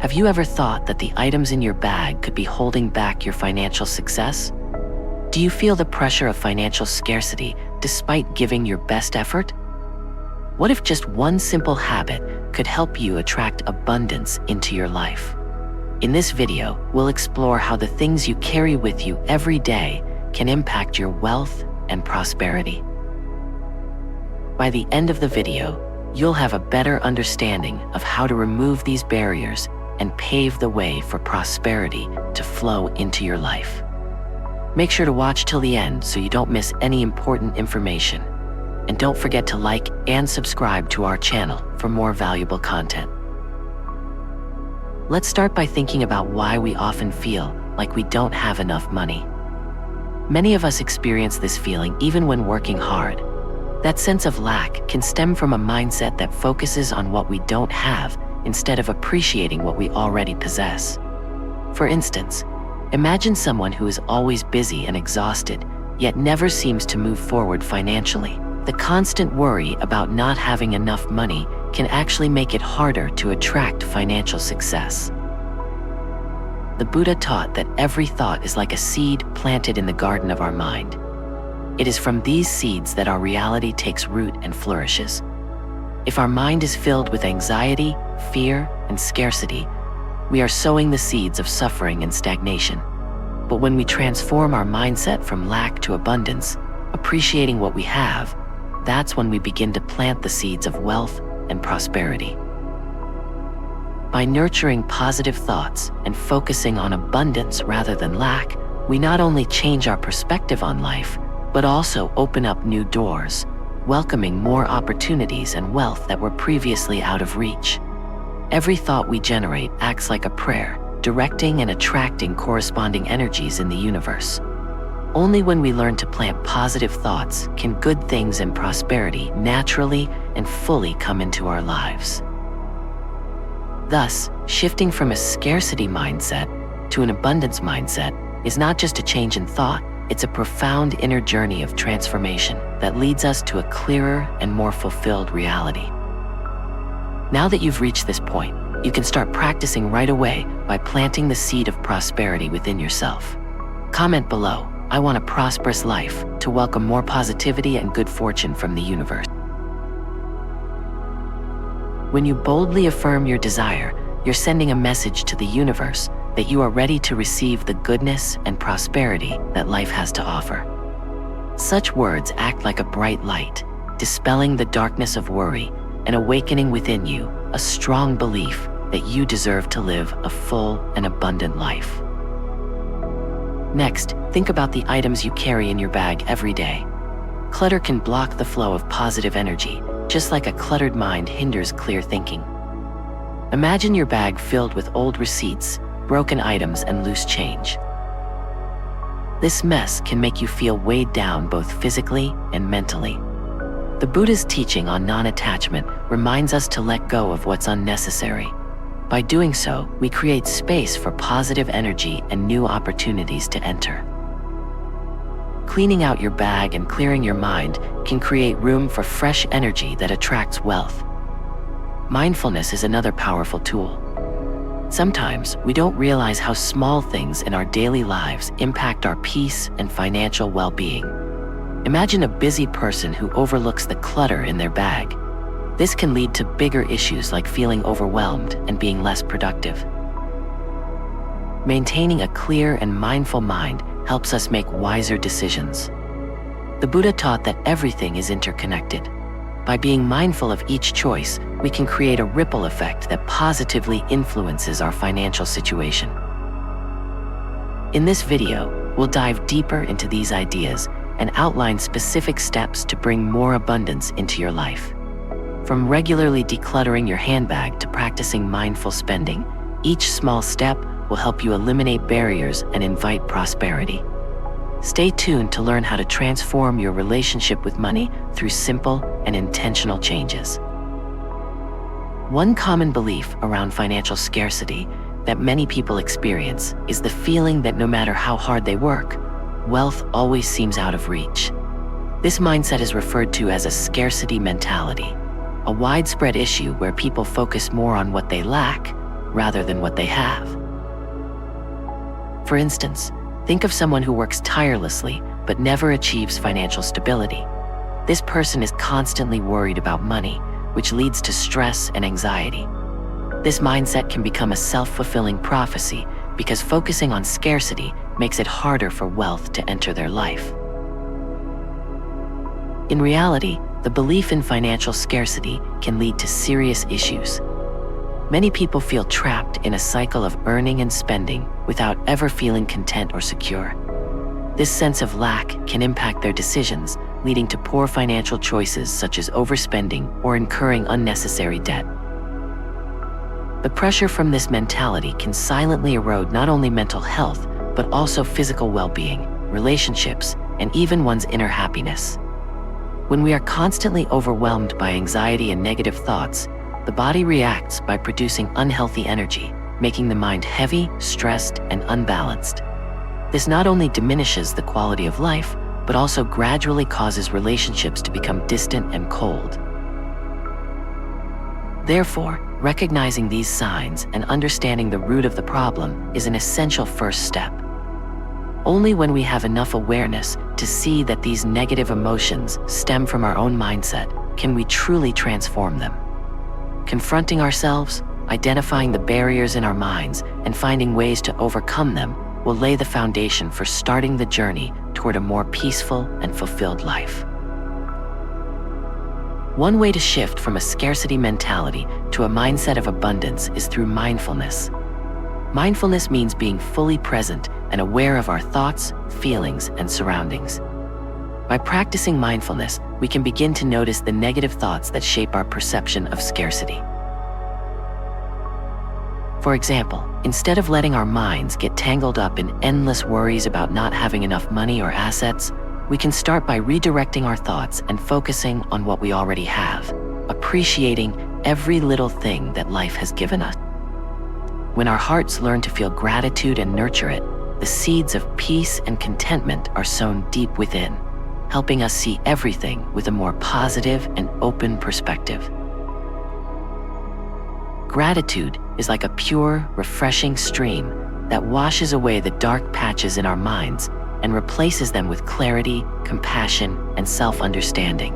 Have you ever thought that the items in your bag could be holding back your financial success? Do you feel the pressure of financial scarcity despite giving your best effort? What if just one simple habit could help you attract abundance into your life? In this video, we'll explore how the things you carry with you every day can impact your wealth and prosperity. By the end of the video, you'll have a better understanding of how to remove these barriers and pave the way for prosperity to flow into your life. Make sure to watch till the end so you don't miss any important information. And don't forget to like and subscribe to our channel for more valuable content. Let's start by thinking about why we often feel like we don't have enough money. Many of us experience this feeling even when working hard. That sense of lack can stem from a mindset that focuses on what we don't have instead of appreciating what we already possess. For instance, imagine someone who is always busy and exhausted, yet never seems to move forward financially. The constant worry about not having enough money can actually make it harder to attract financial success. The Buddha taught that every thought is like a seed planted in the garden of our mind. It is from these seeds that our reality takes root and flourishes. If our mind is filled with anxiety, fear, and scarcity, we are sowing the seeds of suffering and stagnation. But when we transform our mindset from lack to abundance, appreciating what we have, that's when we begin to plant the seeds of wealth and prosperity. By nurturing positive thoughts and focusing on abundance rather than lack, we not only change our perspective on life, but also open up new doors, welcoming more opportunities and wealth that were previously out of reach. Every thought we generate acts like a prayer, directing and attracting corresponding energies in the universe. Only when we learn to plant positive thoughts can good things and prosperity naturally and fully come into our lives. Thus, shifting from a scarcity mindset to an abundance mindset is not just a change in thought, it's a profound inner journey of transformation that leads us to a clearer and more fulfilled reality. Now that you've reached this point, you can start practicing right away by planting the seed of prosperity within yourself. Comment below, "I want a prosperous life," to welcome more positivity and good fortune from the universe. When you boldly affirm your desire, you're sending a message to the universe that you are ready to receive the goodness and prosperity that life has to offer. Such words act like a bright light, dispelling the darkness of worry and awakening within you a strong belief that you deserve to live a full and abundant life. Next, think about the items you carry in your bag every day. Clutter can block the flow of positive energy, just like a cluttered mind hinders clear thinking. Imagine your bag filled with old receipts, broken items, and loose change. This mess can make you feel weighed down both physically and mentally. The Buddha's teaching on non-attachment reminds us to let go of what's unnecessary. By doing so, we create space for positive energy and new opportunities to enter. Cleaning out your bag and clearing your mind can create room for fresh energy that attracts wealth. Mindfulness is another powerful tool. Sometimes we don't realize how small things in our daily lives impact our peace and financial well-being. Imagine a busy person who overlooks the clutter in their bag. This can lead to bigger issues like feeling overwhelmed and being less productive. Maintaining a clear and mindful mind helps us make wiser decisions. The Buddha taught that everything is interconnected. By being mindful of each choice, we can create a ripple effect that positively influences our financial situation. In this video, we'll dive deeper into these ideas and outline specific steps to bring more abundance into your life. From regularly decluttering your handbag to practicing mindful spending, each small step will help you eliminate barriers and invite prosperity. Stay tuned to learn how to transform your relationship with money through simple and intentional changes. One common belief around financial scarcity that many people experience is the feeling that no matter how hard they work, wealth always seems out of reach. This mindset is referred to as a scarcity mentality, a widespread issue where people focus more on what they lack rather than what they have. For instance, think of someone who works tirelessly but never achieves financial stability. This person is constantly worried about money, which leads to stress and anxiety. This mindset can become a self-fulfilling prophecy because focusing on scarcity makes it harder for wealth to enter their life. In reality, the belief in financial scarcity can lead to serious issues. Many people feel trapped in a cycle of earning and spending without ever feeling content or secure. This sense of lack can impact their decisions, leading to poor financial choices such as overspending or incurring unnecessary debt. The pressure from this mentality can silently erode not only mental health, but also physical well-being, relationships, and even one's inner happiness. When we are constantly overwhelmed by anxiety and negative thoughts, the body reacts by producing unhealthy energy, making the mind heavy, stressed, and unbalanced. This not only diminishes the quality of life, but also gradually causes relationships to become distant and cold. Therefore, recognizing these signs and understanding the root of the problem is an essential first step. Only when we have enough awareness to see that these negative emotions stem from our own mindset can we truly transform them. Confronting ourselves, identifying the barriers in our minds, and finding ways to overcome them will lay the foundation for starting the journey toward a more peaceful and fulfilled life. One way to shift from a scarcity mentality to a mindset of abundance is through mindfulness. Mindfulness means being fully present and aware of our thoughts, feelings, and surroundings. By practicing mindfulness, we can begin to notice the negative thoughts that shape our perception of scarcity. For example, instead of letting our minds get tangled up in endless worries about not having enough money or assets, we can start by redirecting our thoughts and focusing on what we already have, appreciating every little thing that life has given us. When our hearts learn to feel gratitude and nurture it, the seeds of peace and contentment are sown deep within, helping us see everything with a more positive and open perspective. Gratitude is like a pure, refreshing stream that washes away the dark patches in our minds and replaces them with clarity, compassion, and self-understanding.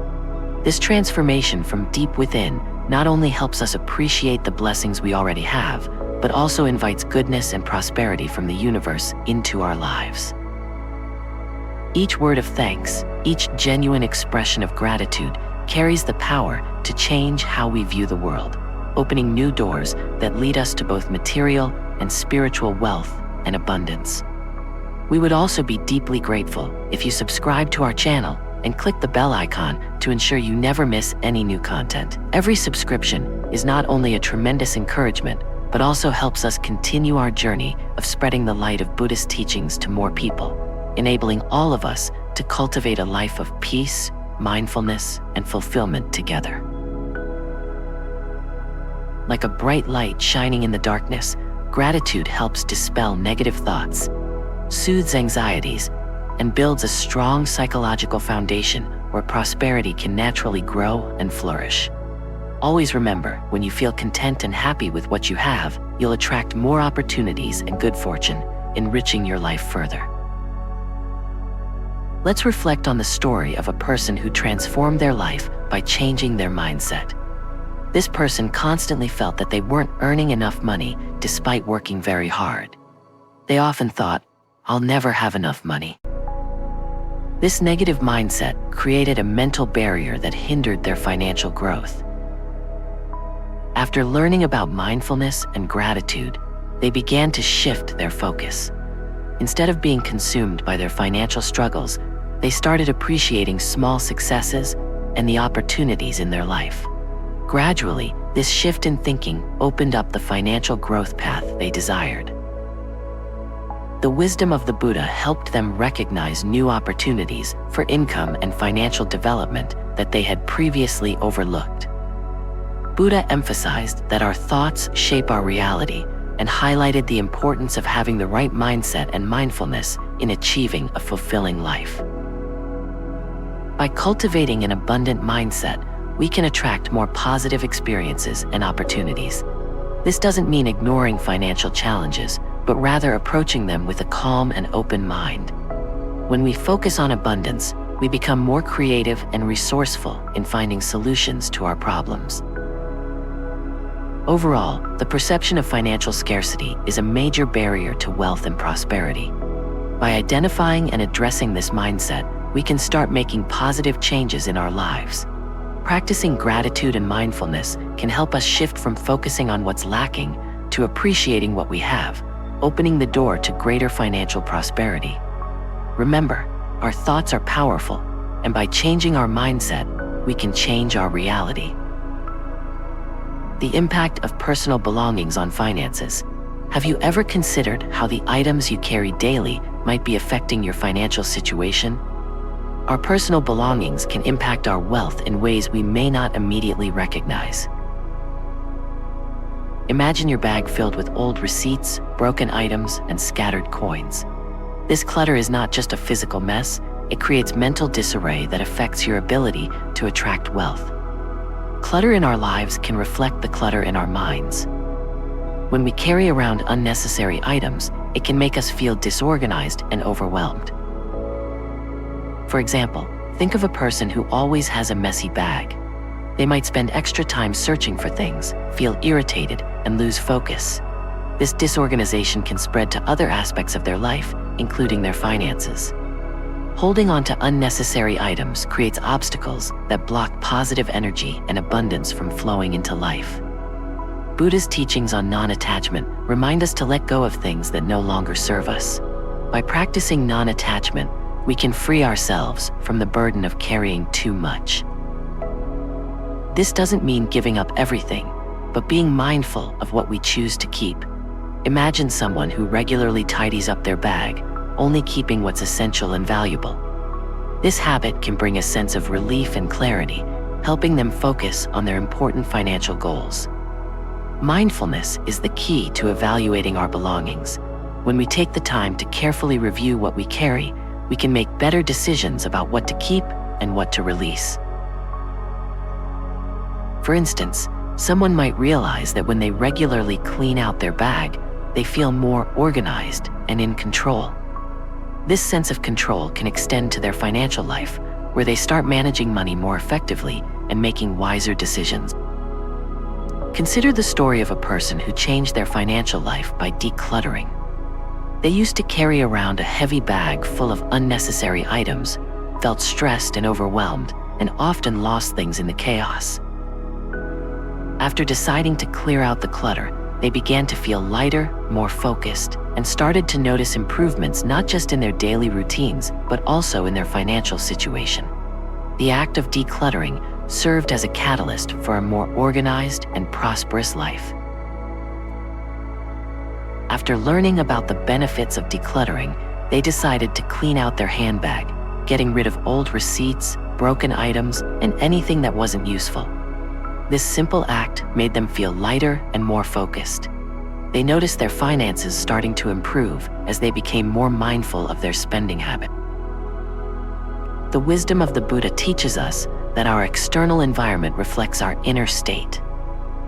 This transformation from deep within not only helps us appreciate the blessings we already have, but also invites goodness and prosperity from the universe into our lives. Each word of thanks, each genuine expression of gratitude carries the power to change how we view the world, opening new doors that lead us to both material and spiritual wealth and abundance. We would also be deeply grateful if you subscribe to our channel and click the bell icon to ensure you never miss any new content. Every subscription is not only a tremendous encouragement, but also helps us continue our journey of spreading the light of Buddhist teachings to more people, enabling all of us to cultivate a life of peace, mindfulness, and fulfillment together. Like a bright light shining in the darkness, gratitude helps dispel negative thoughts, soothes anxieties, and builds a strong psychological foundation where prosperity can naturally grow and flourish. Always remember, when you feel content and happy with what you have, you'll attract more opportunities and good fortune, enriching your life further. Let's reflect on the story of a person who transformed their life by changing their mindset. This person constantly felt that they weren't earning enough money despite working very hard. They often thought, "I'll never have enough money." This negative mindset created a mental barrier that hindered their financial growth. After learning about mindfulness and gratitude, they began to shift their focus. Instead of being consumed by their financial struggles, they started appreciating small successes and the opportunities in their life. Gradually, this shift in thinking opened up the financial growth path they desired. The wisdom of the Buddha helped them recognize new opportunities for income and financial development that they had previously overlooked. Buddha emphasized that our thoughts shape our reality and highlighted the importance of having the right mindset and mindfulness in achieving a fulfilling life. By cultivating an abundant mindset, we can attract more positive experiences and opportunities. This doesn't mean ignoring financial challenges, but rather approaching them with a calm and open mind. When we focus on abundance, we become more creative and resourceful in finding solutions to our problems. Overall, the perception of financial scarcity is a major barrier to wealth and prosperity. By identifying and addressing this mindset, we can start making positive changes in our lives. Practicing gratitude and mindfulness can help us shift from focusing on what's lacking to appreciating what we have, opening the door to greater financial prosperity. Remember, our thoughts are powerful, and by changing our mindset, we can change our reality. The impact of personal belongings on finances. Have you ever considered how the items you carry daily might be affecting your financial situation? Our personal belongings can impact our wealth in ways we may not immediately recognize. Imagine your bag filled with old receipts, broken items, and scattered coins. This clutter is not just a physical mess, it creates mental disarray that affects your ability to attract wealth. Clutter in our lives can reflect the clutter in our minds. When we carry around unnecessary items, it can make us feel disorganized and overwhelmed. For example, think of a person who always has a messy bag. They might spend extra time searching for things, feel irritated, and lose focus. This disorganization can spread to other aspects of their life, including their finances. Holding on to unnecessary items creates obstacles that block positive energy and abundance from flowing into life. Buddhist teachings on non-attachment remind us to let go of things that no longer serve us. By practicing non-attachment, we can free ourselves from the burden of carrying too much. This doesn't mean giving up everything, but being mindful of what we choose to keep. Imagine someone who regularly tidies up their bag, only keeping what's essential and valuable. This habit can bring a sense of relief and clarity, helping them focus on their important financial goals. Mindfulness is the key to evaluating our belongings. When we take the time to carefully review what we carry, we can make better decisions about what to keep and what to release. For instance, someone might realize that when they regularly clean out their bag, they feel more organized and in control. This sense of control can extend to their financial life, where they start managing money more effectively and making wiser decisions. Consider the story of a person who changed their financial life by decluttering. They used to carry around a heavy bag full of unnecessary items, felt stressed and overwhelmed, and often lost things in the chaos. After deciding to clear out the clutter, they began to feel lighter, more focused, and started to notice improvements not just in their daily routines, but also in their financial situation. The act of decluttering served as a catalyst for a more organized and prosperous life. After learning about the benefits of decluttering, they decided to clean out their handbag, getting rid of old receipts, broken items, and anything that wasn't useful. This simple act made them feel lighter and more focused. They noticed their finances starting to improve as they became more mindful of their spending habit. The wisdom of the Buddha teaches us that our external environment reflects our inner state.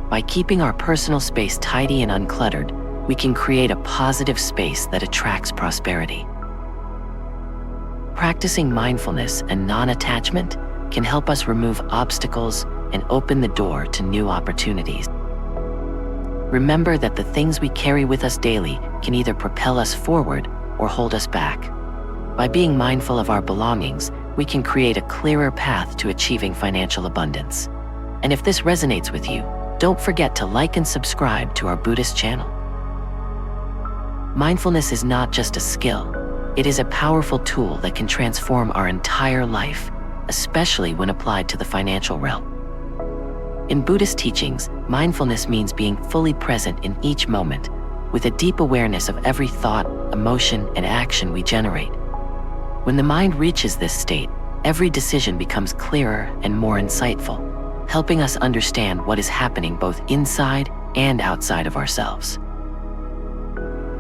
By keeping our personal space tidy and uncluttered, we can create a positive space that attracts prosperity. Practicing mindfulness and non-attachment can help us remove obstacles and open the door to new opportunities. Remember that the things we carry with us daily can either propel us forward or hold us back. By being mindful of our belongings, we can create a clearer path to achieving financial abundance. And if this resonates with you, don't forget to like and subscribe to our Buddhist channel. Mindfulness is not just a skill, it is a powerful tool that can transform our entire life, especially when applied to the financial realm. In Buddhist teachings, mindfulness means being fully present in each moment, with a deep awareness of every thought, emotion, and action we generate. When the mind reaches this state, every decision becomes clearer and more insightful, helping us understand what is happening both inside and outside of ourselves.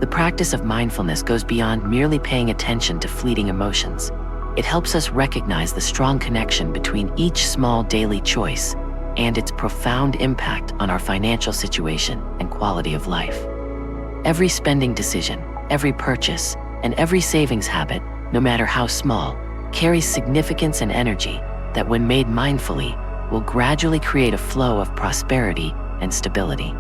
The practice of mindfulness goes beyond merely paying attention to fleeting emotions. It helps us recognize the strong connection between each small daily choice and its profound impact on our financial situation and quality of life. Every spending decision, every purchase, and every savings habit, no matter how small, carries significance and energy that, when made mindfully, will gradually create a flow of prosperity and stability.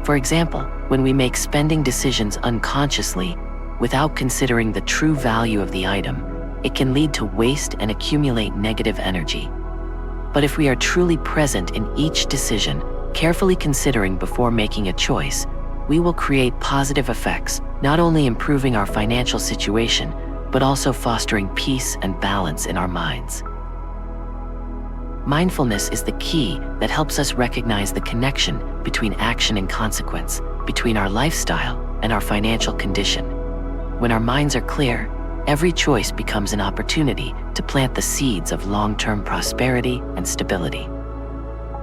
For example, when we make spending decisions unconsciously, without considering the true value of the item, it can lead to waste and accumulate negative energy. But if we are truly present in each decision, carefully considering before making a choice, we will create positive effects, not only improving our financial situation, but also fostering peace and balance in our minds. Mindfulness is the key that helps us recognize the connection between action and consequence, between our lifestyle and our financial condition. When our minds are clear, every choice becomes an opportunity to plant the seeds of long-term prosperity and stability.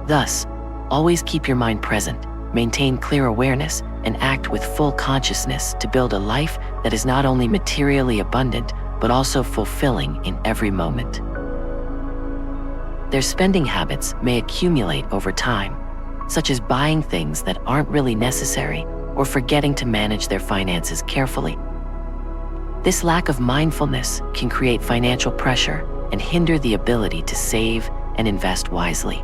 Thus, always keep your mind present, maintain clear awareness, and act with full consciousness to build a life that is not only materially abundant, but also fulfilling in every moment. Their spending habits may accumulate over time, such as buying things that aren't really necessary or forgetting to manage their finances carefully. This lack of mindfulness can create financial pressure and hinder the ability to save and invest wisely.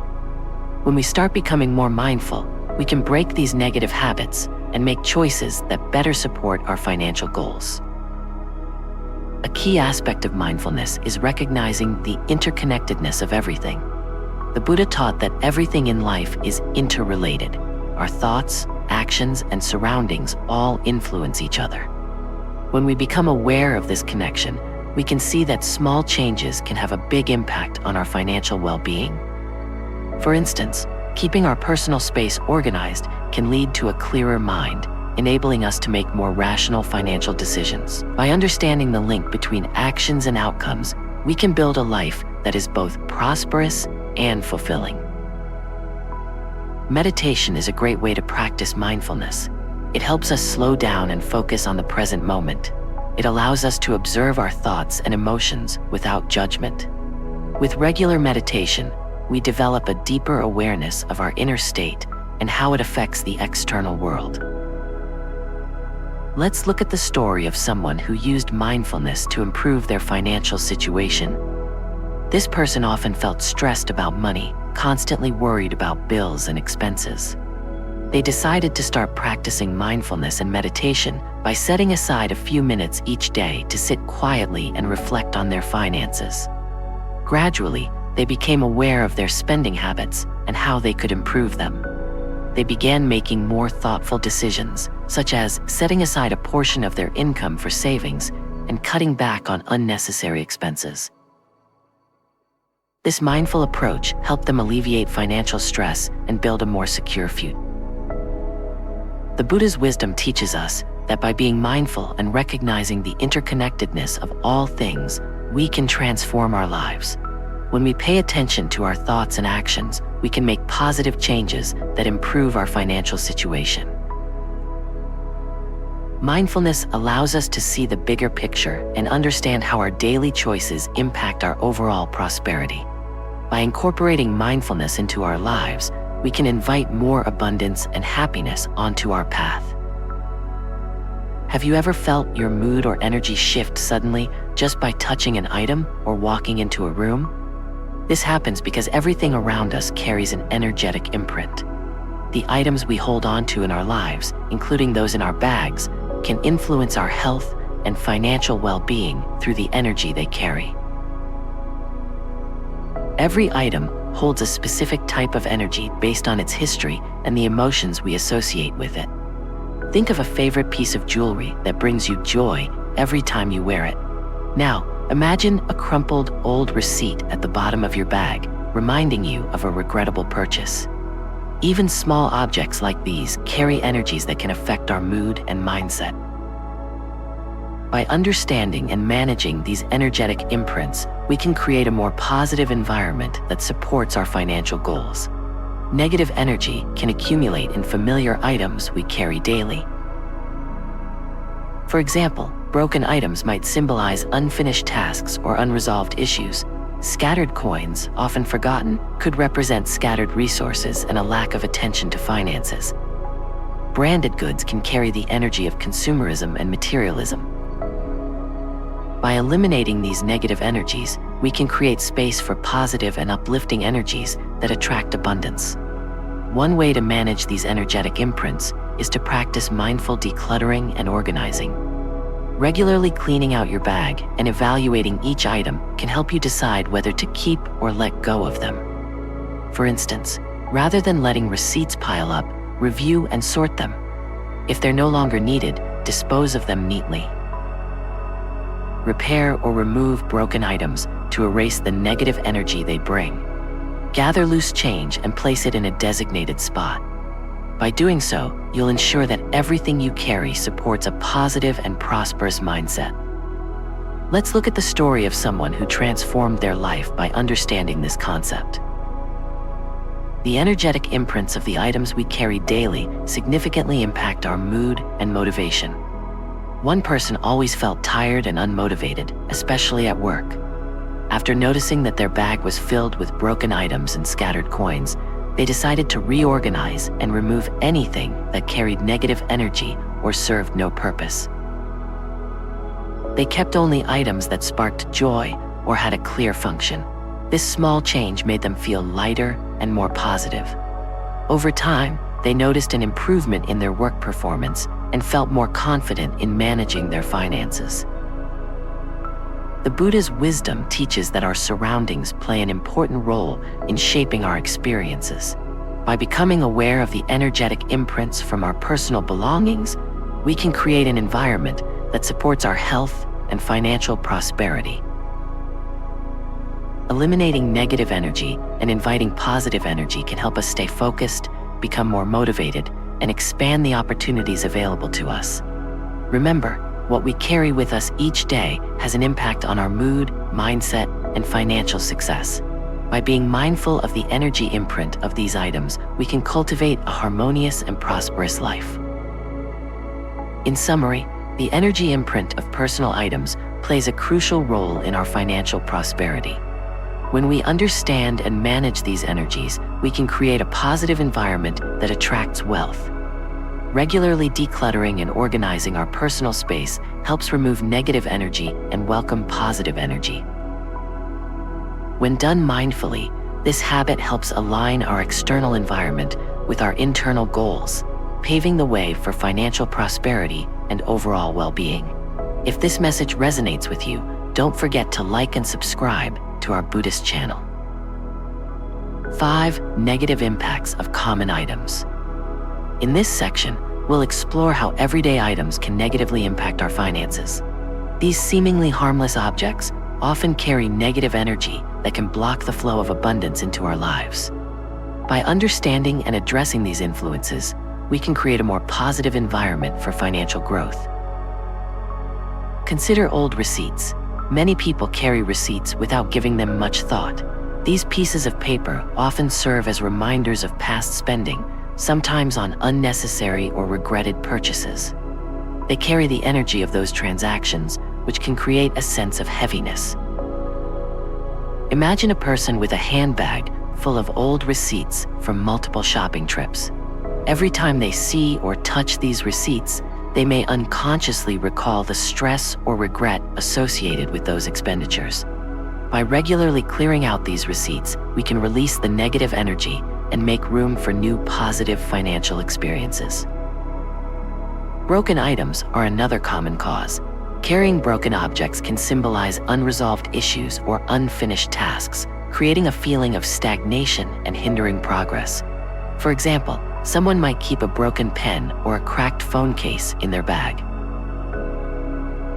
When we start becoming more mindful, we can break these negative habits and make choices that better support our financial goals. A key aspect of mindfulness is recognizing the interconnectedness of everything. The Buddha taught that everything in life is interrelated. Our thoughts, actions, and surroundings all influence each other. When we become aware of this connection, we can see that small changes can have a big impact on our financial well-being. For instance, keeping our personal space organized can lead to a clearer mind, enabling us to make more rational financial decisions. By understanding the link between actions and outcomes, we can build a life that is both prosperous and fulfilling. Meditation is a great way to practice mindfulness. It helps us slow down and focus on the present moment. It allows us to observe our thoughts and emotions without judgment. With regular meditation, we develop a deeper awareness of our inner state and how it affects the external world. Let's look at the story of someone who used mindfulness to improve their financial situation. This person often felt stressed about money, constantly worried about bills and expenses. They decided to start practicing mindfulness and meditation by setting aside a few minutes each day to sit quietly and reflect on their finances. Gradually, they became aware of their spending habits and how they could improve them. They began making more thoughtful decisions, such as setting aside a portion of their income for savings and cutting back on unnecessary expenses. This mindful approach helped them alleviate financial stress and build a more secure future. The Buddha's wisdom teaches us that by being mindful and recognizing the interconnectedness of all things, we can transform our lives. When we pay attention to our thoughts and actions, we can make positive changes that improve our financial situation. Mindfulness allows us to see the bigger picture and understand how our daily choices impact our overall prosperity. By incorporating mindfulness into our lives, we can invite more abundance and happiness onto our path. Have you ever felt your mood or energy shift suddenly just by touching an item or walking into a room? This happens because everything around us carries an energetic imprint. The items we hold on to in our lives, including those in our bags, can influence our health and financial well-being through the energy they carry. Every item holds a specific type of energy based on its history and the emotions we associate with it. Think of a favorite piece of jewelry that brings you joy every time you wear it. Now, imagine a crumpled old receipt at the bottom of your bag, reminding you of a regrettable purchase. Even small objects like these carry energies that can affect our mood and mindset. By understanding and managing these energetic imprints, we can create a more positive environment that supports our financial goals. Negative energy can accumulate in familiar items we carry daily. For example, broken items might symbolize unfinished tasks or unresolved issues, Scattered coins, often forgotten, could represent scattered resources and a lack of attention to finances. Branded goods can carry the energy of consumerism and materialism. By eliminating these negative energies, we can create space for positive and uplifting energies that attract abundance. One way to manage these energetic imprints is to practice mindful decluttering and organizing. Regularly cleaning out your bag and evaluating each item can help you decide whether to keep or let go of them. For instance, rather than letting receipts pile up, review and sort them. If they're no longer needed, dispose of them neatly. Repair or remove broken items to erase the negative energy they bring. Gather loose change and place it in a designated spot. By doing so, you'll ensure that everything you carry supports a positive and prosperous mindset. Let's look at the story of someone who transformed their life by understanding this concept. The energetic imprints of the items we carry daily significantly impact our mood and motivation. One person always felt tired and unmotivated, especially at work. After noticing that their bag was filled with broken items and scattered coins, they decided to reorganize and remove anything that carried negative energy or served no purpose. They kept only items that sparked joy or had a clear function. This small change made them feel lighter and more positive. Over time, they noticed an improvement in their work performance and felt more confident in managing their finances. The Buddha's wisdom teaches that our surroundings play an important role in shaping our experiences. By becoming aware of the energetic imprints from our personal belongings, we can create an environment that supports our health and financial prosperity. Eliminating negative energy and inviting positive energy can help us stay focused, become more motivated, and expand the opportunities available to us. Remember, what we carry with us each day has an impact on our mood, mindset, and financial success. By being mindful of the energy imprint of these items, we can cultivate a harmonious and prosperous life. In summary, the energy imprint of personal items plays a crucial role in our financial prosperity. When we understand and manage these energies, we can create a positive environment that attracts wealth. Regularly decluttering and organizing our personal space helps remove negative energy and welcome positive energy. When done mindfully, this habit helps align our external environment with our internal goals, paving the way for financial prosperity and overall well-being. If this message resonates with you, don't forget to like and subscribe to our Buddhist channel. 5 Negative impacts of common items. In this section, we'll explore how everyday items can negatively impact our finances. These seemingly harmless objects often carry negative energy that can block the flow of abundance into our lives. By understanding and addressing these influences, we can create a more positive environment for financial growth. Consider old receipts. Many people carry receipts without giving them much thought. These pieces of paper often serve as reminders of past spending, sometimes on unnecessary or regretted purchases. They carry the energy of those transactions, which can create a sense of heaviness. Imagine a person with a handbag full of old receipts from multiple shopping trips. Every time they see or touch these receipts, they may unconsciously recall the stress or regret associated with those expenditures. By regularly clearing out these receipts, we can release the negative energy and make room for new positive financial experiences. Broken items are another common cause. Carrying broken objects can symbolize unresolved issues or unfinished tasks, creating a feeling of stagnation and hindering progress. For example, someone might keep a broken pen or a cracked phone case in their bag.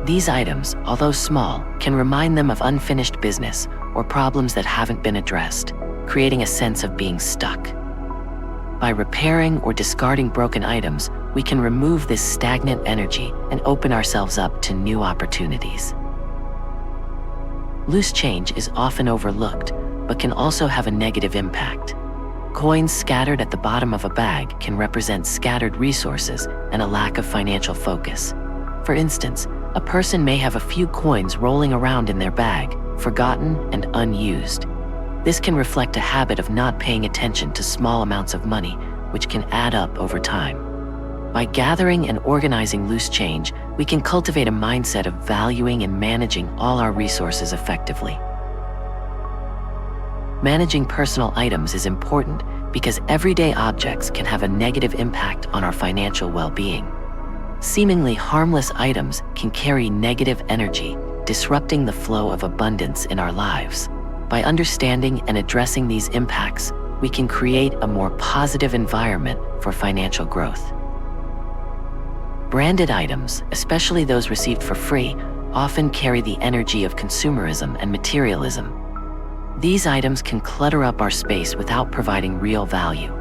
These items, although small, can remind them of unfinished business or problems that haven't been addressed, creating a sense of being stuck. By repairing or discarding broken items, we can remove this stagnant energy and open ourselves up to new opportunities. Loose change is often overlooked, but can also have a negative impact. Coins scattered at the bottom of a bag can represent scattered resources and a lack of financial focus. For instance, a person may have a few coins rolling around in their bag, forgotten, and unused. This can reflect a habit of not paying attention to small amounts of money, which can add up over time. By gathering and organizing loose change, we can cultivate a mindset of valuing and managing all our resources effectively. Managing personal items is important because everyday objects can have a negative impact on our financial well-being. Seemingly harmless items can carry negative energy, disrupting the flow of abundance in our lives. By understanding and addressing these impacts, we can create a more positive environment for financial growth. Branded items, especially those received for free, often carry the energy of consumerism and materialism. These items can clutter up our space without providing real value.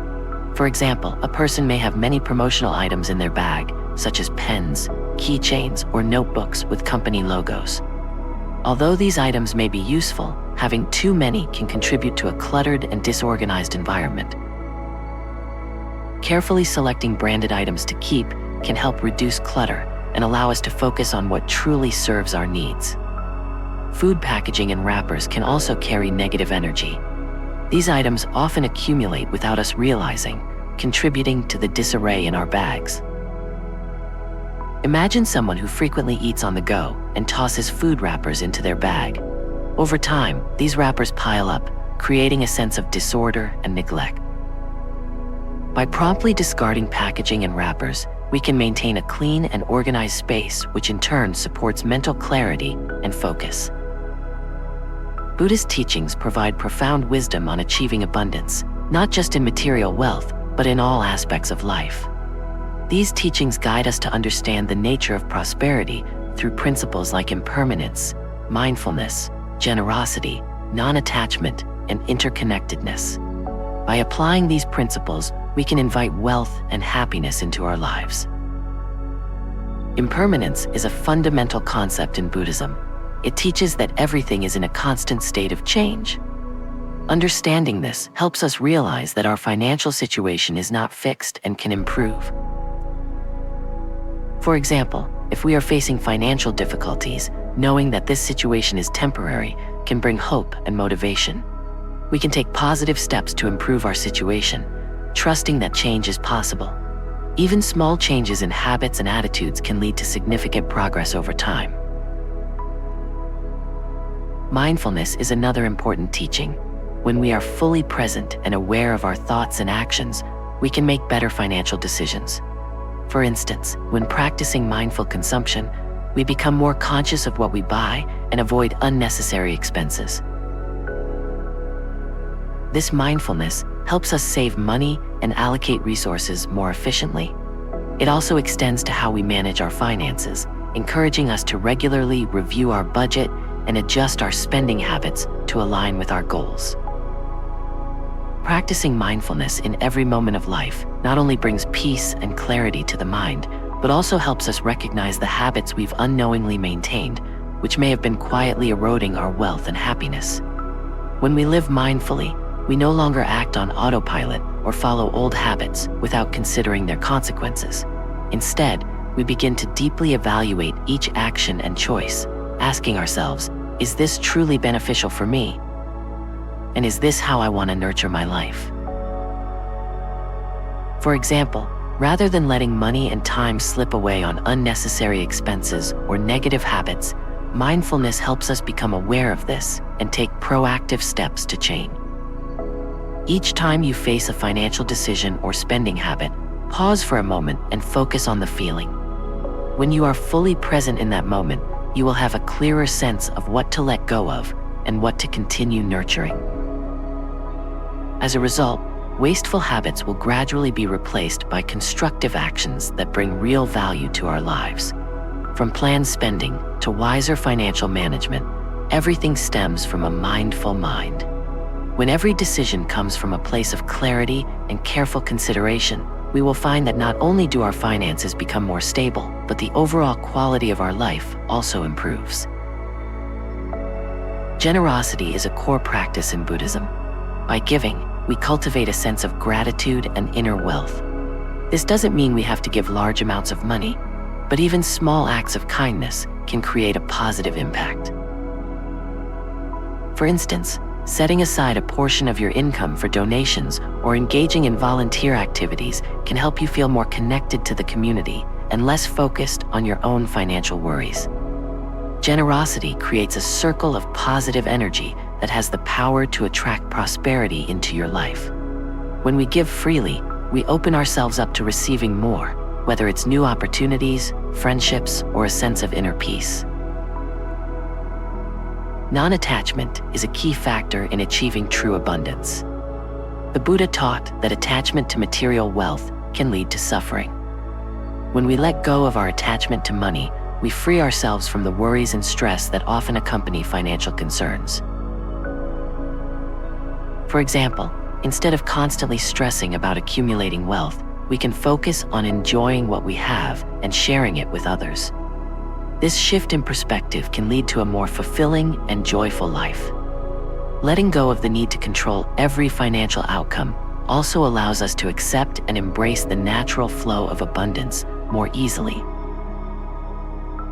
For example, a person may have many promotional items in their bag, such as pens, keychains, or notebooks with company logos. Although these items may be useful, having too many can contribute to a cluttered and disorganized environment. Carefully selecting branded items to keep can help reduce clutter and allow us to focus on what truly serves our needs. Food packaging and wrappers can also carry negative energy. These items often accumulate without us realizing, contributing to the disarray in our bags. Imagine someone who frequently eats on the go and tosses food wrappers into their bag. Over time, these wrappers pile up, creating a sense of disorder and neglect. By promptly discarding packaging and wrappers, we can maintain a clean and organized space, which in turn supports mental clarity and focus. Buddhist teachings provide profound wisdom on achieving abundance, not just in material wealth, but in all aspects of life. These teachings guide us to understand the nature of prosperity through principles like impermanence, mindfulness, generosity, non-attachment, and interconnectedness. By applying these principles, we can invite wealth and happiness into our lives. Impermanence is a fundamental concept in Buddhism. It teaches that everything is in a constant state of change. Understanding this helps us realize that our financial situation is not fixed and can improve. For example, if we are facing financial difficulties, knowing that this situation is temporary can bring hope and motivation. We can take positive steps to improve our situation, trusting that change is possible. Even small changes in habits and attitudes can lead to significant progress over time. Mindfulness is another important teaching. When we are fully present and aware of our thoughts and actions, we can make better financial decisions. For instance, when practicing mindful consumption, we become more conscious of what we buy and avoid unnecessary expenses. This mindfulness helps us save money and allocate resources more efficiently. It also extends to how we manage our finances, encouraging us to regularly review our budget and adjust our spending habits to align with our goals. Practicing mindfulness in every moment of life not only brings peace and clarity to the mind, but also helps us recognize the habits we've unknowingly maintained, which may have been quietly eroding our wealth and happiness. When we live mindfully, we no longer act on autopilot or follow old habits without considering their consequences. Instead, we begin to deeply evaluate each action and choice, asking ourselves, is this truly beneficial for me? And is this how I want to nurture my life? For example, rather than letting money and time slip away on unnecessary expenses or negative habits, mindfulness helps us become aware of this and take proactive steps to change. Each time you face a financial decision or spending habit, pause for a moment and focus on the feeling. When you are fully present in that moment, you will have a clearer sense of what to let go of and what to continue nurturing. As a result, wasteful habits will gradually be replaced by constructive actions that bring real value to our lives. From planned spending to wiser financial management, everything stems from a mindful mind. When every decision comes from a place of clarity and careful consideration, we will find that not only do our finances become more stable, but the overall quality of our life also improves. Generosity is a core practice in Buddhism. By giving, we cultivate a sense of gratitude and inner wealth. This doesn't mean we have to give large amounts of money, but even small acts of kindness can create a positive impact. For instance, setting aside a portion of your income for donations or engaging in volunteer activities can help you feel more connected to the community and less focused on your own financial worries. Generosity creates a circle of positive energy that has the power to attract prosperity into your life. When we give freely, we open ourselves up to receiving more, whether it's new opportunities, friendships, or a sense of inner peace. Non-attachment is a key factor in achieving true abundance. The Buddha taught that attachment to material wealth can lead to suffering. When we let go of our attachment to money, we free ourselves from the worries and stress that often accompany financial concerns. For example, instead of constantly stressing about accumulating wealth, we can focus on enjoying what we have and sharing it with others. This shift in perspective can lead to a more fulfilling and joyful life. Letting go of the need to control every financial outcome also allows us to accept and embrace the natural flow of abundance more easily.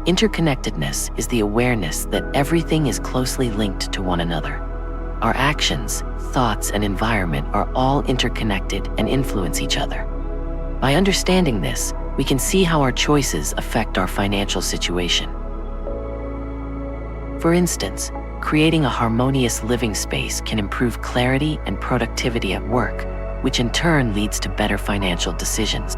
Interconnectedness is the awareness that everything is closely linked to one another. Our actions, thoughts, and environment are all interconnected and influence each other. By understanding this, we can see how our choices affect our financial situation. For instance, creating a harmonious living space can improve clarity and productivity at work, which in turn leads to better financial decisions.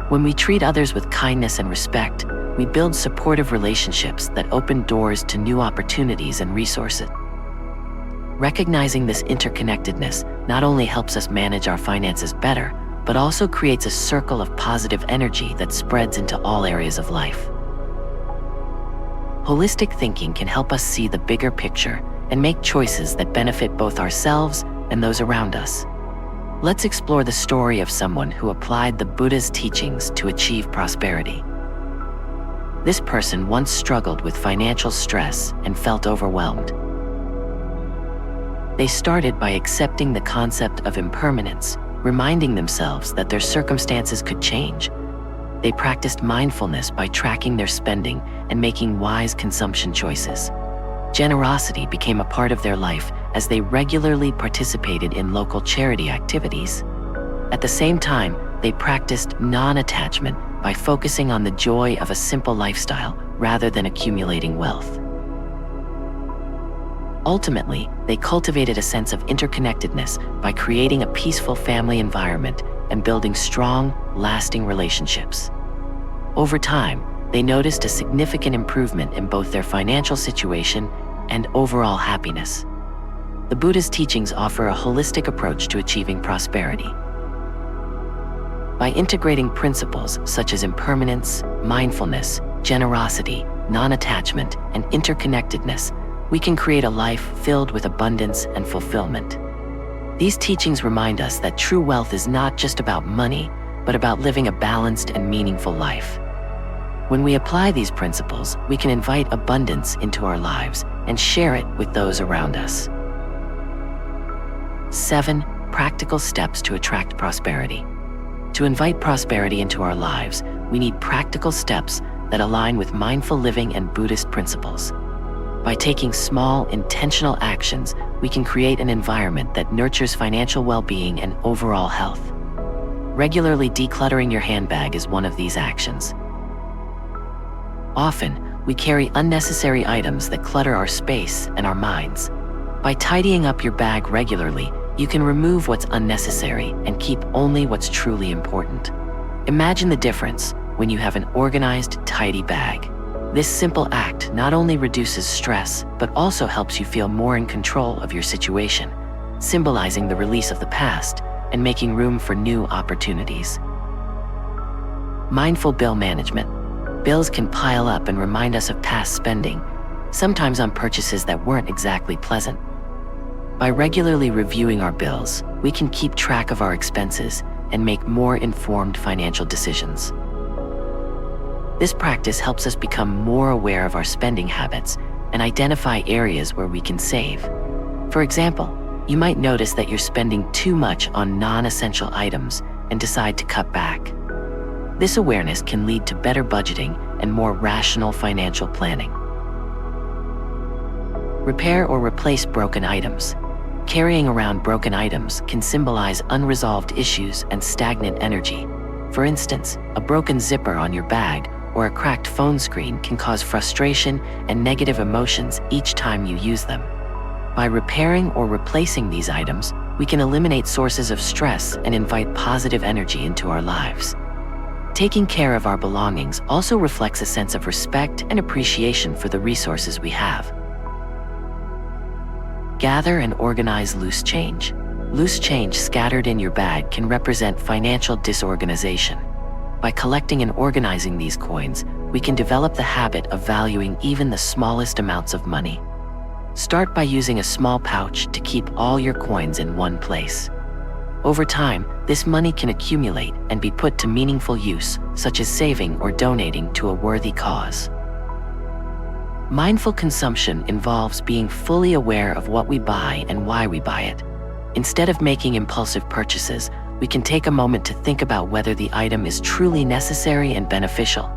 When we treat others with kindness and respect, we build supportive relationships that open doors to new opportunities and resources. Recognizing this interconnectedness not only helps us manage our finances better, but also creates a circle of positive energy that spreads into all areas of life. Holistic thinking can help us see the bigger picture and make choices that benefit both ourselves and those around us. Let's explore the story of someone who applied the Buddha's teachings to achieve prosperity. This person once struggled with financial stress and felt overwhelmed. They started by accepting the concept of impermanence, reminding themselves that their circumstances could change. They practiced mindfulness by tracking their spending and making wise consumption choices. Generosity became a part of their life as they regularly participated in local charity activities. At the same time, they practiced non-attachment by focusing on the joy of a simple lifestyle rather than accumulating wealth. Ultimately, they cultivated a sense of interconnectedness by creating a peaceful family environment and building strong, lasting relationships. Over time, they noticed a significant improvement in both their financial situation and overall happiness. The Buddha's teachings offer a holistic approach to achieving prosperity. By integrating principles such as impermanence, mindfulness, generosity, non-attachment, and interconnectedness, we can create a life filled with abundance and fulfillment. These teachings remind us that true wealth is not just about money, but about living a balanced and meaningful life. When we apply these principles, we can invite abundance into our lives and share it with those around us. 7 practical steps to attract prosperity. To invite prosperity into our lives, we need practical steps that align with mindful living and Buddhist principles. By taking small, intentional actions, we can create an environment that nurtures financial well-being and overall health. Regularly decluttering your handbag is one of these actions. Often, we carry unnecessary items that clutter our space and our minds. By tidying up your bag regularly, you can remove what's unnecessary and keep only what's truly important. Imagine the difference when you have an organized, tidy bag. This simple act not only reduces stress, but also helps you feel more in control of your situation, symbolizing the release of the past and making room for new opportunities. Mindful bill management. Bills can pile up and remind us of past spending, sometimes on purchases that weren't exactly pleasant. By regularly reviewing our bills, we can keep track of our expenses and make more informed financial decisions. This practice helps us become more aware of our spending habits and identify areas where we can save. For example, you might notice that you're spending too much on non-essential items and decide to cut back. This awareness can lead to better budgeting and more rational financial planning. Repair or replace broken items. Carrying around broken items can symbolize unresolved issues and stagnant energy. For instance, a broken zipper on your bag or a cracked phone screen can cause frustration and negative emotions each time you use them. By repairing or replacing these items, we can eliminate sources of stress and invite positive energy into our lives. Taking care of our belongings also reflects a sense of respect and appreciation for the resources we have. Gather and organize loose change. Loose change scattered in your bag can represent financial disorganization. By collecting and organizing these coins, we can develop the habit of valuing even the smallest amounts of money. Start by using a small pouch to keep all your coins in one place. Over time, this money can accumulate and be put to meaningful use, such as saving or donating to a worthy cause. Mindful consumption involves being fully aware of what we buy and why we buy it. Instead of making impulsive purchases, we can take a moment to think about whether the item is truly necessary and beneficial.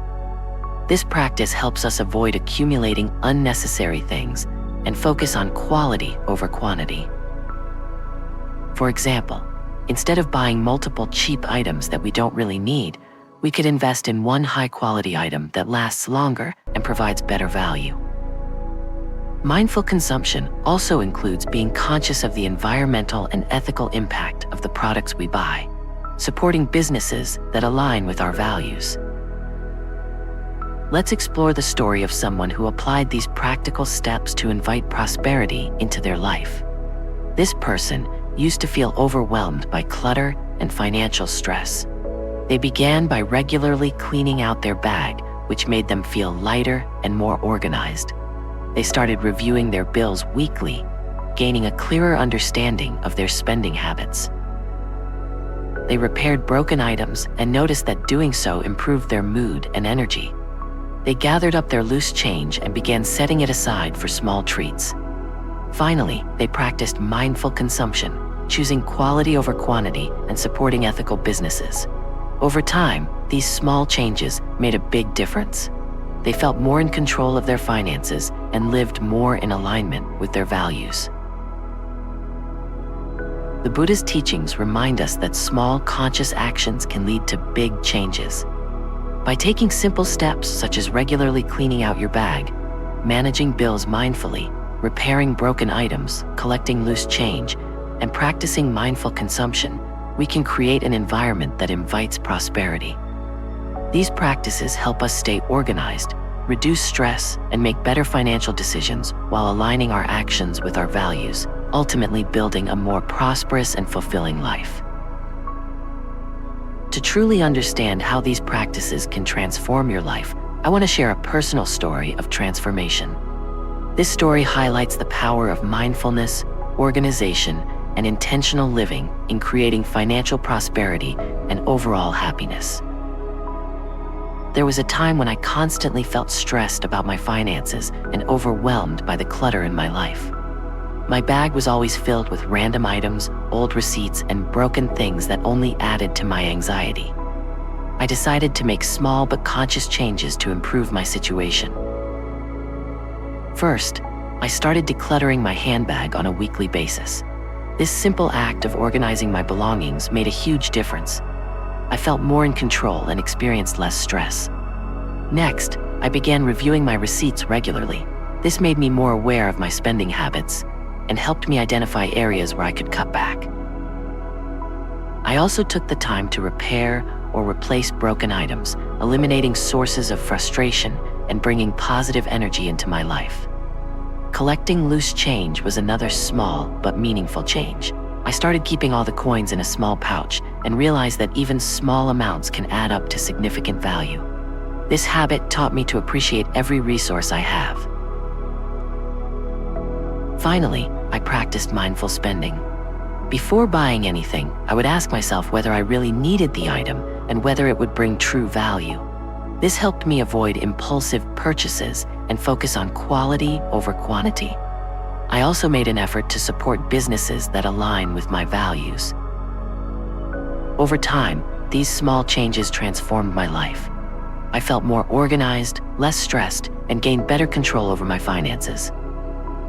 This practice helps us avoid accumulating unnecessary things and focus on quality over quantity. For example, instead of buying multiple cheap items that we don't really need, we could invest in one high-quality item that lasts longer and provides better value. Mindful consumption also includes being conscious of the environmental and ethical impact of the products we buy, supporting businesses that align with our values. Let's explore the story of someone who applied these practical steps to invite prosperity into their life. This person used to feel overwhelmed by clutter and financial stress. They began by regularly cleaning out their bag, which made them feel lighter and more organized. They started reviewing their bills weekly, gaining a clearer understanding of their spending habits. They repaired broken items and noticed that doing so improved their mood and energy. They gathered up their loose change and began setting it aside for small treats. Finally, they practiced mindful consumption, choosing quality over quantity and supporting ethical businesses. Over time, these small changes made a big difference. They felt more in control of their finances and lived more in alignment with their values. The Buddhist teachings remind us that small, conscious actions can lead to big changes. By taking simple steps such as regularly cleaning out your bag, managing bills mindfully, repairing broken items, collecting loose change, and practicing mindful consumption, we can create an environment that invites prosperity. These practices help us stay organized, reduce stress, and make better financial decisions while aligning our actions with our values, ultimately building a more prosperous and fulfilling life. To truly understand how these practices can transform your life, I want to share a personal story of transformation. This story highlights the power of mindfulness, organization, and intentional living in creating financial prosperity and overall happiness. There was a time when I constantly felt stressed about my finances and overwhelmed by the clutter in my life. My bag was always filled with random items, old receipts, and broken things that only added to my anxiety. I decided to make small but conscious changes to improve my situation. First, I started decluttering my handbag on a weekly basis. This simple act of organizing my belongings made a huge difference. I felt more in control and experienced less stress. Next, I began reviewing my receipts regularly. This made me more aware of my spending habits and helped me identify areas where I could cut back. I also took the time to repair or replace broken items, eliminating sources of frustration and bringing positive energy into my life. Collecting loose change was another small but meaningful change. I started keeping all the coins in a small pouch and realized that even small amounts can add up to significant value. This habit taught me to appreciate every resource I have. Finally, I practiced mindful spending. Before buying anything, I would ask myself whether I really needed the item and whether it would bring true value. This helped me avoid impulsive purchases and focus on quality over quantity. I also made an effort to support businesses that align with my values. Over time, these small changes transformed my life. I felt more organized, less stressed, and gained better control over my finances.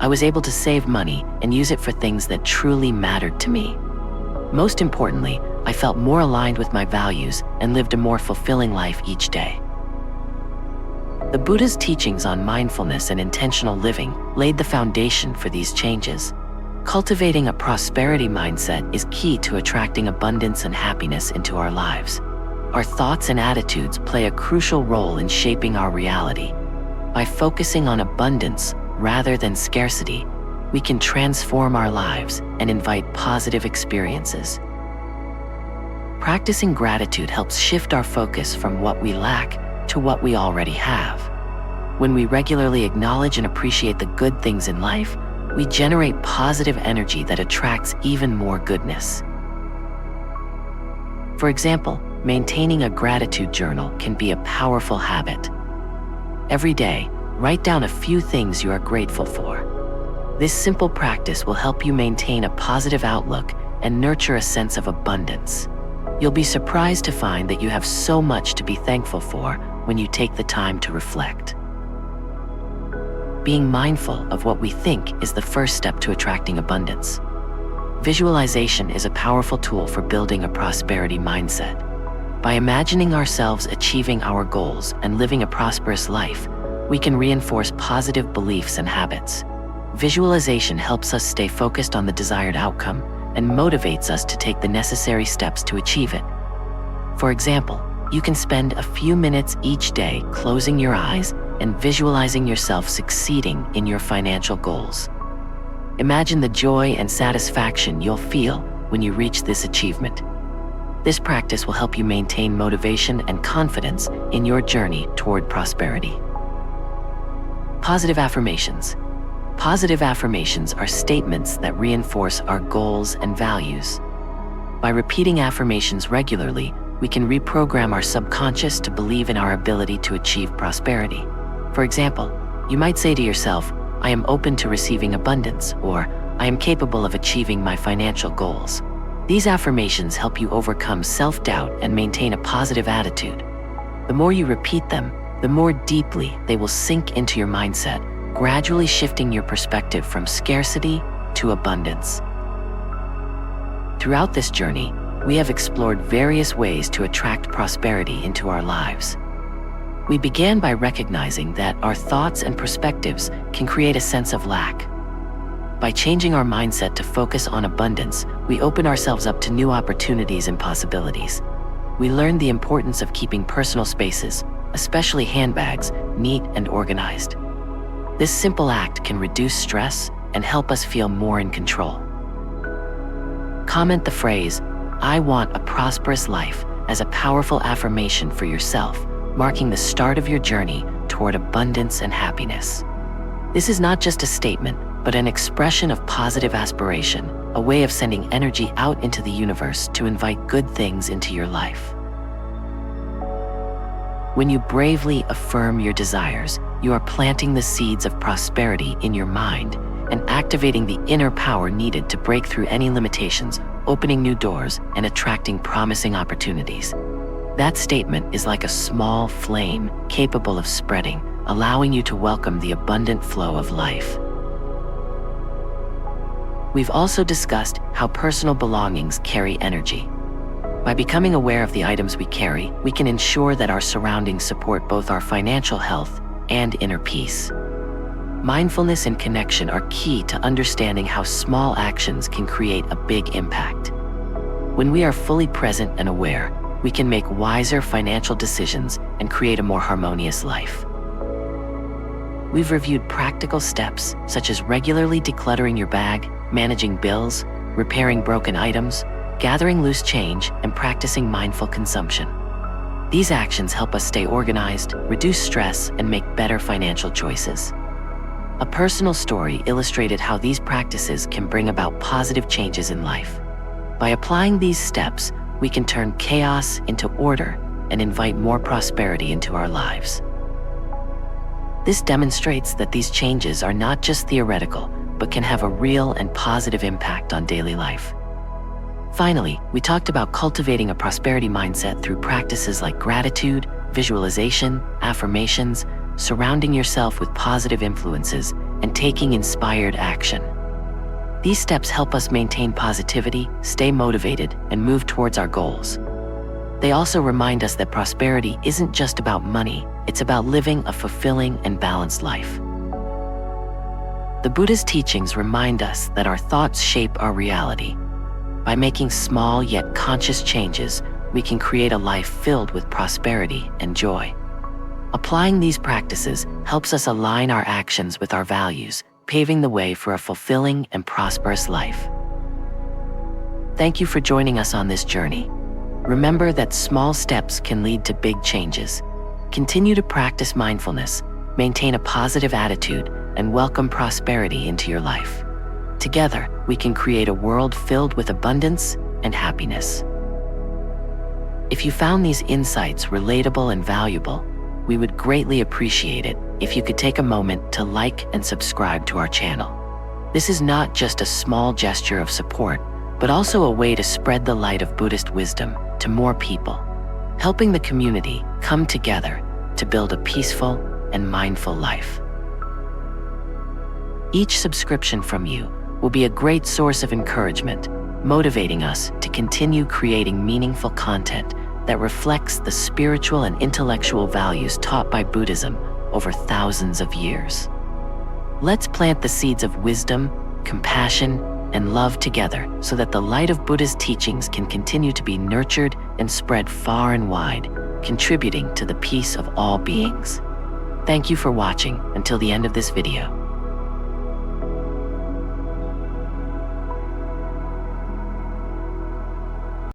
I was able to save money and use it for things that truly mattered to me. Most importantly, I felt more aligned with my values and lived a more fulfilling life each day. The Buddha's teachings on mindfulness and intentional living laid the foundation for these changes. Cultivating a prosperity mindset is key to attracting abundance and happiness into our lives. Our thoughts and attitudes play a crucial role in shaping our reality. By focusing on abundance rather than scarcity, we can transform our lives and invite positive experiences. Practicing gratitude helps shift our focus from what we lack to what we already have. When we regularly acknowledge and appreciate the good things in life, we generate positive energy that attracts even more goodness. For example, maintaining a gratitude journal can be a powerful habit. Every day, write down a few things you are grateful for. This simple practice will help you maintain a positive outlook and nurture a sense of abundance. You'll be surprised to find that you have so much to be thankful for when you take the time to reflect. Being mindful of what we think is the first step to attracting abundance. Visualization is a powerful tool for building a prosperity mindset. By imagining ourselves achieving our goals and living a prosperous life, we can reinforce positive beliefs and habits. Visualization helps us stay focused on the desired outcome and motivates us to take the necessary steps to achieve it. For example, you can spend a few minutes each day closing your eyes and visualizing yourself succeeding in your financial goals. Imagine the joy and satisfaction you'll feel when you reach this achievement. This practice will help you maintain motivation and confidence in your journey toward prosperity. Positive affirmations. Positive affirmations are statements that reinforce our goals and values. By repeating affirmations regularly, we can reprogram our subconscious to believe in our ability to achieve prosperity. For example, you might say to yourself, "I am open to receiving abundance," or "I am capable of achieving my financial goals." These affirmations help you overcome self-doubt and maintain a positive attitude. The more you repeat them, the more deeply they will sink into your mindset, gradually shifting your perspective from scarcity to abundance. Throughout this journey, we have explored various ways to attract prosperity into our lives. We began by recognizing that our thoughts and perspectives can create a sense of lack. By changing our mindset to focus on abundance, we open ourselves up to new opportunities and possibilities. We learned the importance of keeping personal spaces, especially handbags, neat and organized. This simple act can reduce stress and help us feel more in control. Comment the phrase, "I want a prosperous life," as a powerful affirmation for yourself, marking the start of your journey toward abundance and happiness. This is not just a statement, but an expression of positive aspiration, a way of sending energy out into the universe to invite good things into your life. When you bravely affirm your desires, you are planting the seeds of prosperity in your mind and activating the inner power needed to break through any limitations, opening new doors, and attracting promising opportunities. That statement is like a small flame capable of spreading, allowing you to welcome the abundant flow of life. We've also discussed how personal belongings carry energy. By becoming aware of the items we carry, we can ensure that our surroundings support both our financial health and inner peace. Mindfulness and connection are key to understanding how small actions can create a big impact. When we are fully present and aware, we can make wiser financial decisions and create a more harmonious life. We've reviewed practical steps such as regularly decluttering your bag, managing bills, repairing broken items, gathering loose change, and practicing mindful consumption. These actions help us stay organized, reduce stress, and make better financial choices. A personal story illustrated how these practices can bring about positive changes in life. By applying these steps, we can turn chaos into order and invite more prosperity into our lives. This demonstrates that these changes are not just theoretical, but can have a real and positive impact on daily life. Finally, we talked about cultivating a prosperity mindset through practices like gratitude, visualization, affirmations, surrounding yourself with positive influences, and taking inspired action. These steps help us maintain positivity, stay motivated, and move towards our goals. They also remind us that prosperity isn't just about money, it's about living a fulfilling and balanced life. The Buddhist teachings remind us that our thoughts shape our reality. By making small yet conscious changes, we can create a life filled with prosperity and joy. Applying these practices helps us align our actions with our values, paving the way for a fulfilling and prosperous life. Thank you for joining us on this journey. Remember that small steps can lead to big changes. Continue to practice mindfulness, maintain a positive attitude, and welcome prosperity into your life. Together, we can create a world filled with abundance and happiness. If you found these insights relatable and valuable, we would greatly appreciate it if you could take a moment to like and subscribe to our channel. This is not just a small gesture of support, but also a way to spread the light of Buddhist wisdom to more people, helping the community come together to build a peaceful and mindful life. Each subscription from you will be a great source of encouragement, motivating us to continue creating meaningful content that reflects the spiritual and intellectual values taught by Buddhism over thousands of years. Let's plant the seeds of wisdom, compassion, and love together so that the light of Buddha's teachings can continue to be nurtured and spread far and wide, contributing to the peace of all beings. Thank you for watching until the end of this video.